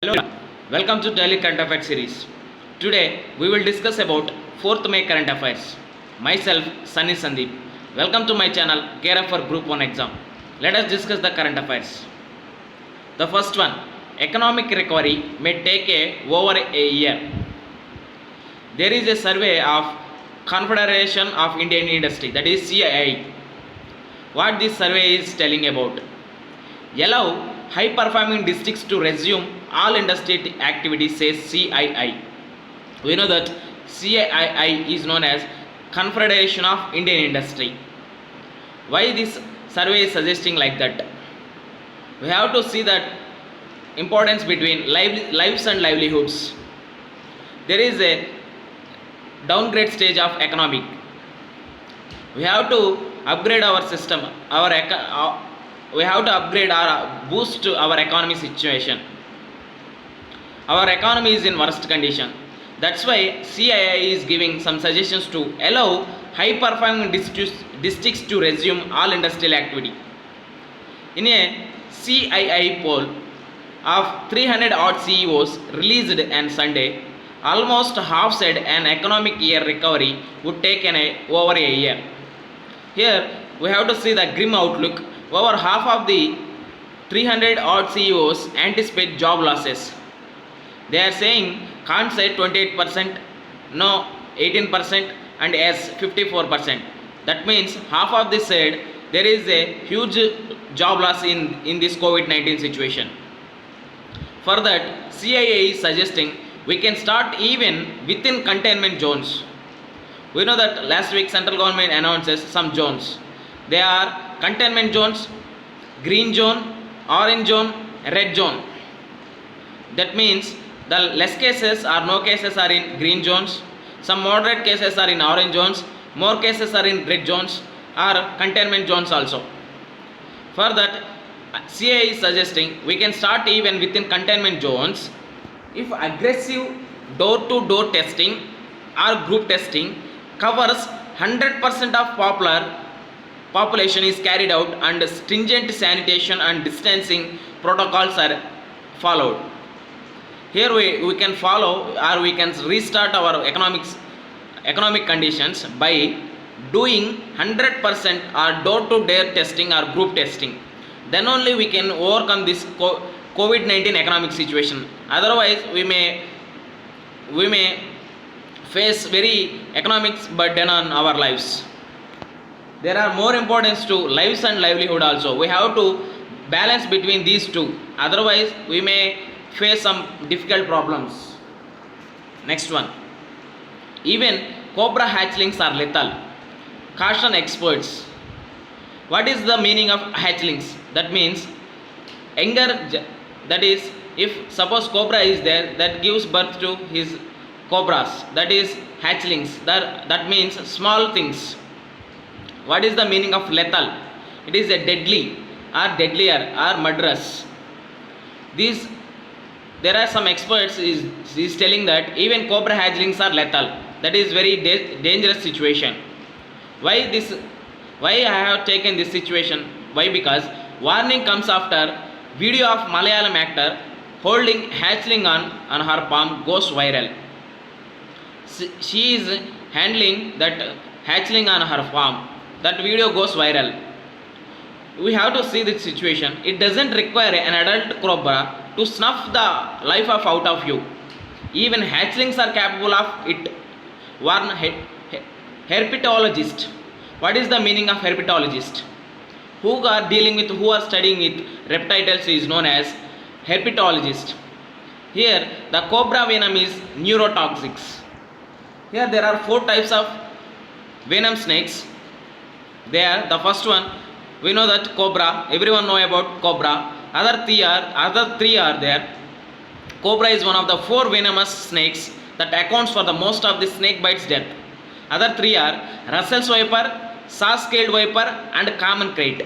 Hello, welcome to Daily Current Affairs series. Today we will discuss about 4th May current affairs. Myself, Sunny Sandeep. Welcome to my channel, Care for Group 1 exam. Let us discuss the current affairs. The first one, economic recovery may take over a year. There is a survey of Confederation of Indian Industry, that is CII. What this survey is telling about? Allow high performing districts to resume all industry activities, says CII. We know that CII is known as Confederation of Indian Industry. Why this survey is suggesting like that? We have to see that importance between lives and livelihoods. There is a downgrade stage of economic. We have to upgrade our system, we have to upgrade or boost our economy situation. Our economy is in worst condition. That's why CII is giving some suggestions to allow high performing districts to resume all industrial activity. In a CII poll of 300 odd CEOs released on Sunday, almost half said an economic year recovery would take over a year. Here we have to see the grim outlook. Over half of the 300 odd CEOs anticipate job losses. They are saying can't say 28%, no 18%, and yes 54%. That means half of this said there is a huge job loss in this COVID-19 situation. For that, CIA is suggesting we can start even within containment zones. We know that last week central government announces some zones. They are containment zones, green zone, orange zone, red zone. That means the less cases or no cases are in green zones, some moderate cases are in orange zones, more cases are in red zones or containment zones also. For that, CA is suggesting we can start even within containment zones if aggressive door-to-door testing or group testing covers 100% of population is carried out and stringent sanitation and distancing protocols are followed. Here we can follow or we can restart our economic conditions by doing 100% or door-to-door testing or group testing. Then only we can overcome this COVID-19 economic situation. Otherwise we may face very economics burden on our lives. There are more importance to lives and livelihood also. We have to balance between these two. Otherwise we may face some difficult problems. Next one. Even cobra hatchlings are lethal. Caution experts. What is the meaning of hatchlings? That means that is, if suppose cobra is there that gives birth to his cobras, that is hatchlings. That means small things. What is the meaning of lethal? It is a deadly or deadlier or murderous. There are some experts is telling that even cobra hatchlings are lethal. That is very dangerous situation. Why I have taken this situation? Why? Because warning comes after video of Malayalam actor holding hatchling on her palm goes viral. She is handling that hatchling on her palm. That video goes viral. We have to see this situation. It doesn't require an adult cobra to snuff the life out of you. Even hatchlings are capable of it. Warn herpetologist. What is the meaning of herpetologist? Who are studying with reptiles is known as herpetologist. Here the cobra venom is neurotoxics. Here there are 4 types of venom snakes. The first one, we know that cobra, everyone know about cobra. Other three are there. Cobra is one of the 4 venomous snakes that accounts for the most of the snake bites death. Other 3 are Russell's viper, saw-scaled viper and common krait.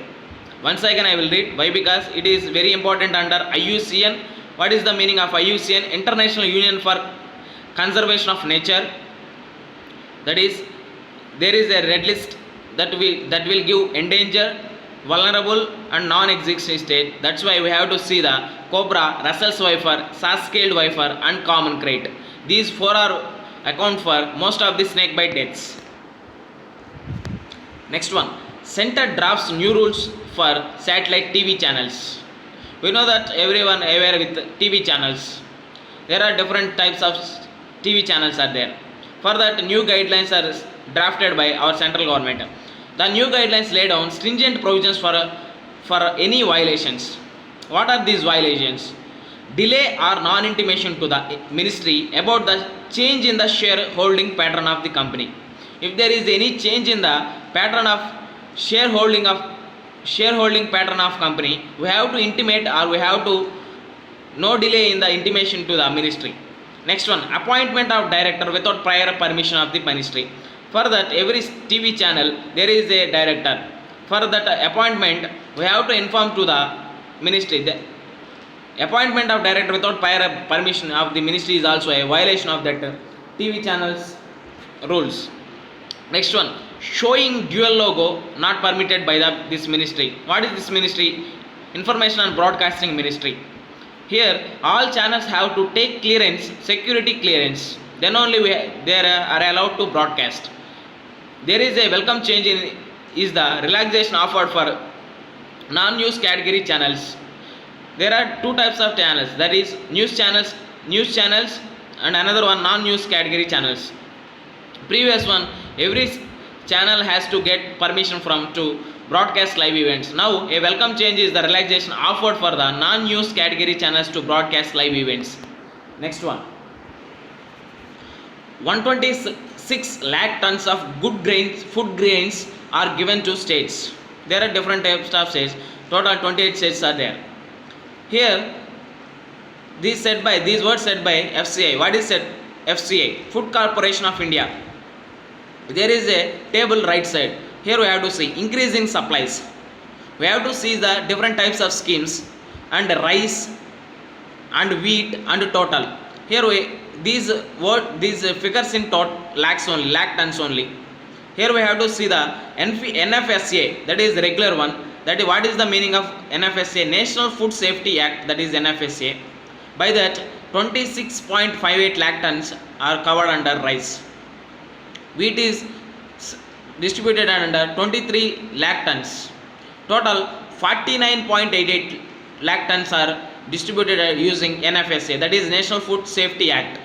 Once again I will read. Why? Because it is very important under IUCN. What is the meaning of IUCN? International Union for Conservation of Nature. That is, there is a red list that will give endangered, vulnerable and non-existing state. That's why we have to see the cobra, Russell's wafer, sash-scaled wafer and common crate. These four are account for most of the snake bite deaths. Next one, center drafts new rules for satellite TV channels. We know that everyone aware with TV channels. There are different types of TV channels are there. For that, new guidelines are drafted by our central government. The new guidelines lay down stringent provisions for any violations. What are these violations? Delay or non-intimation to the ministry about the change in the shareholding pattern of the company. If there is any change in the pattern of shareholding pattern of company, we have to intimate or we have to no delay in the intimation to the ministry. Next one, appointment of director without prior permission of the ministry. For that, every TV channel there is a director. For that appointment, we have to inform to the ministry. The appointment of director without prior permission of the ministry is also a violation of that TV channel's rules. Next one, showing dual logo not permitted by this ministry. What is this ministry? Information and Broadcasting Ministry. Here, all channels have to take clearance, security clearance. Then only they are allowed to broadcast. There is a welcome change is the relaxation offered for non-news category channels. There are two types of channels, that is news channels and another one non-news category channels. Previous one, every channel has to get permission to broadcast live events. Now a welcome change is the relaxation offered for the non-news category channels to broadcast live events. Next one, 126 lakh tons of food grains are given to states. There are different types of states. Total 28 states are there. Here, these words said by FCI. What is said? FCI, Food Corporation of India. There is a table right side. Here we have to see increasing supplies. We have to see the different types of schemes and rice and wheat and total. Here these figures in lakh tons only. Here we have to see the NFSA, that is the regular one. That is, what is the meaning of NFSA? National Food Safety Act, that is NFSA. By that, 26.58 lakh tons are covered under rice. Wheat is distributed under 23 lakh tons. Total 49.88 lakh tons are distributed using NFSA, that is National Food Safety Act.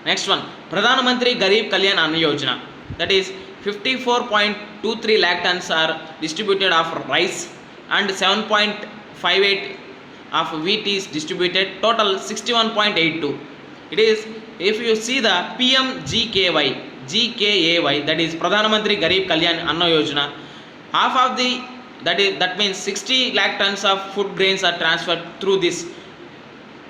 Next one, Pradhan Mantri Garib Kalyan Anna Yojana, that is 54.23 lakh tons are distributed of rice and 7.58 of wheat is distributed. Total 61.82. It is, if you see the PMGKY, that is Pradhan Mantri Garib Kalyan Anna Yojana, half of the that means 60 lakh tons of food grains are transferred through this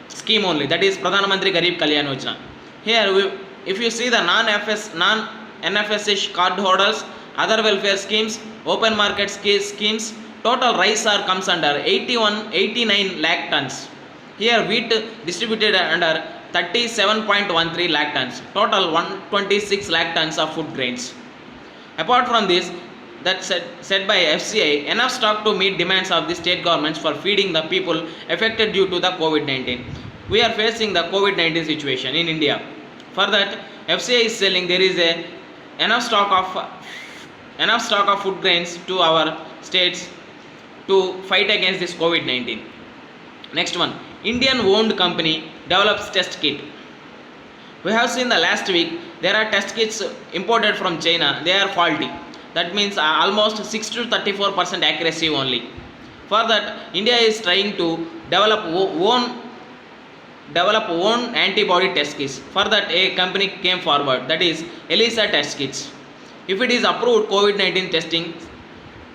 scheme only, that is Pradhan Mantri Garib Kalyan Yojana. Here if you see the non-NFSA card holders, other welfare schemes, open market schemes, total rice comes under 89 lakh tons. Here wheat distributed under 37.13 lakh tons. Total 126 lakh tons of food grains. Apart from this, that said by FCI, enough stock to meet demands of the state governments for feeding the people affected due to the COVID-19. We are facing the COVID-19 situation in India. For that, FCI is selling there is enough stock of food grains to our states to fight against this COVID-19. Next one, Indian owned company develops test kit. We have seen the last week there are test kits imported from China. They are faulty. That means almost 6 to 34% accuracy only. For that, India is trying to develop own antibody test kits. For that, a company came forward, that is ELISA test kits. If it is approved COVID-19 testing,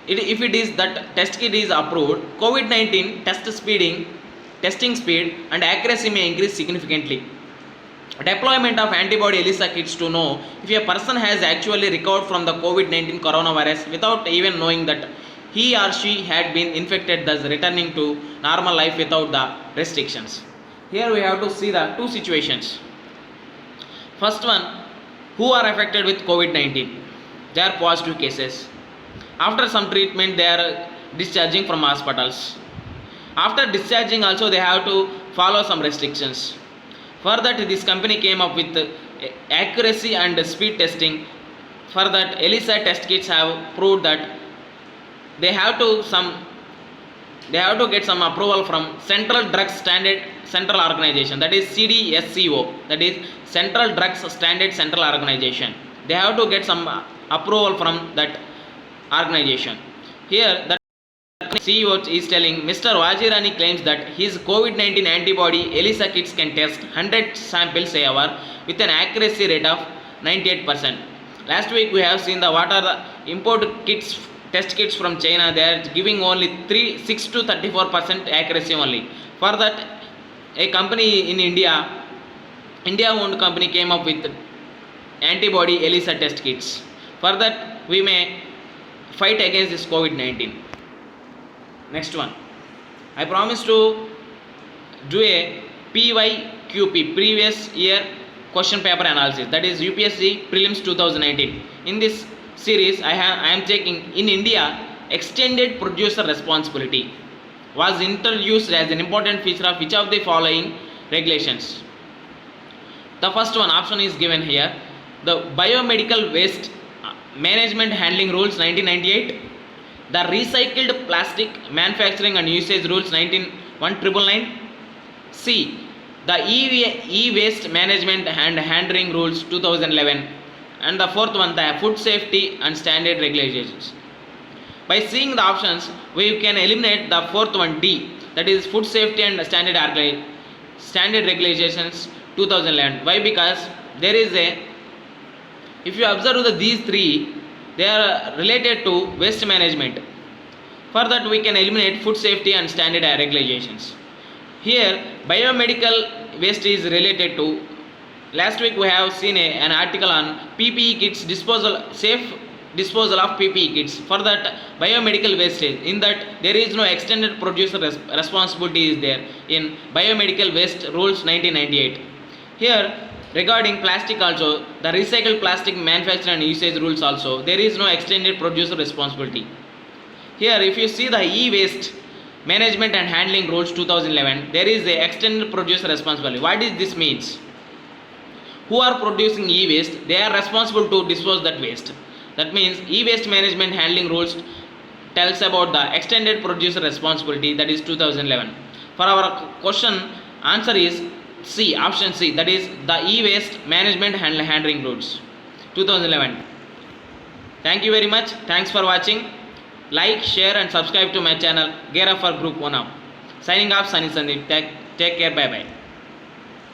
if it is that test kit is approved, COVID-19 testing speed and accuracy may increase significantly. Deployment of antibody ELISA kits to know if a person has actually recovered from the COVID-19 coronavirus without even knowing that he or she had been infected, thus returning to normal life without the restrictions. Here we have to see the two situations. First one, who are affected with COVID-19? They are positive cases. After some treatment, they are discharging from hospitals. After discharging also they have to follow some restrictions. For that this company came up with accuracy and speed testing. For that ELISA test kits have proved that they have to get some approval from Central Drugs Standard Central Organization, that is CDSCO, that is Central Drugs Standard Central Organization. They have to get some approval from that organization. Here the CEO is telling Mr. Vajirani claims that his COVID-19 antibody ELISA kits can test 100 samples a hour with an accuracy rate of 98%. Last week we have seen what are the import kits, test kits from China. They are giving only 6 to 34% accuracy only. For that, a company in India-owned company came up with antibody ELISA test kits. For that, we may fight against this COVID-19. Next one, I promise to do a PYQP, previous year question paper analysis, that is UPSC Prelims 2019. In this series I am taking in India extended producer responsibility was introduced as an important feature of which of the following regulations. The first one option is given here, the Biomedical Waste Management Handling Rules 1998, the Recycled Plastic Manufacturing and Usage Rules 1999, C, the E-Waste Management and Handling Rules 2011, and the fourth one, the Food Safety and Standard Regulations. By seeing the options, we can eliminate the fourth one, D, that is Food Safety and Standard Regulations 2011. Why? Because there is if you observe these three, they are related to waste management. For that we can eliminate food safety and standard regulations. Here biomedical waste is related to, last week we have seen an article on PPE kits safe disposal of PPE kits. For that biomedical wastage, in that there is no extended producer responsibility is there in biomedical waste rules 1998. Here regarding plastic also, the recycled plastic manufacture and usage rules also, there is no extended producer responsibility. Here if you see the e-waste management and handling rules 2011, there is a extended producer responsibility. What does this means? Who are producing e-waste, they are responsible to dispose that waste. That means e-waste management handling rules tells about the extended producer responsibility, that is 2011. For our question, answer is C, option C, that is the e-waste management handling rules 2011. Thank you very much. Thanks for watching. Like, share and subscribe to my channel Gear Up for Group 1 now. Signing off, Sunny Sandeep. Take care. Bye bye.